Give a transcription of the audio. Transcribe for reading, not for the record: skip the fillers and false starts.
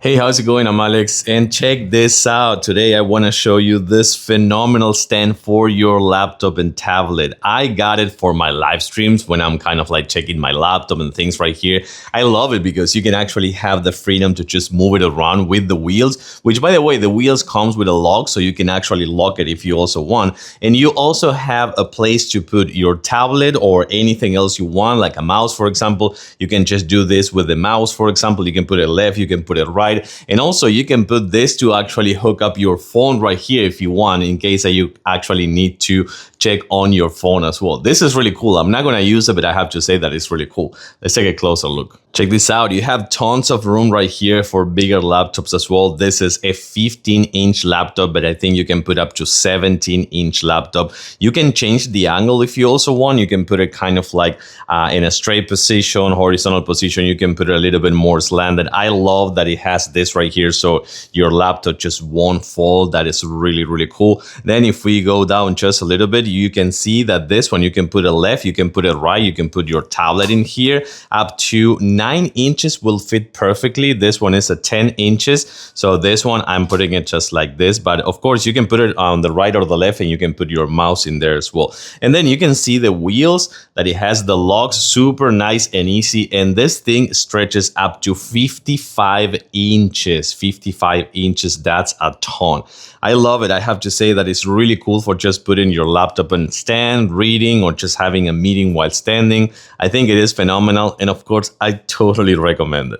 Hey, how's it going? I'm Alex, and check this out. Today I want to show you this phenomenal stand for your laptop and tablet. I got it for my live streams when I'm kind of like checking my laptop and things right here. I love it because you can actually have the freedom to just move it around with the wheels, which by the way, the wheels comes with a lock, so you can actually lock it if you also want. And you also have a place to put your tablet or anything else you want, like a mouse, for example. You can just do this with the mouse, for example. You can put it left, you can put it right. And also you can put this to actually hook up your phone right here if you want, in case that you actually need to check on your phone as well. This is really cool. I'm not going to use it, but I have to say that it's really cool. Let's take a closer look. Check this out. You have tons of room right here for bigger laptops as well. This is a 15-inch laptop, but I think you can put up to 17-inch laptop. You can change the angle if you also want. You can put it kind of like in a straight position, horizontal position. You can put it a little bit more slanted. I love that it has this right here, so your laptop just won't fall. That is really, really cool. Then if we go down just a little bit, you can see that this one, you can put it left, you can put it right, you can put your tablet in here. Up to 9 inches will fit perfectly. This one is a 10 inches. So this one, I'm putting it just like this, but of course you can put it on the right or the left, and you can put your mouse in there as well. And then you can see the wheels, that it has the locks, super nice and easy. And this thing stretches up to 55 inches. 55 inches, that's a ton. I love it. I have to say that it's really cool for just putting your laptop and stand, reading, or just having a meeting while standing. I think it is phenomenal. And of course, I totally recommend it.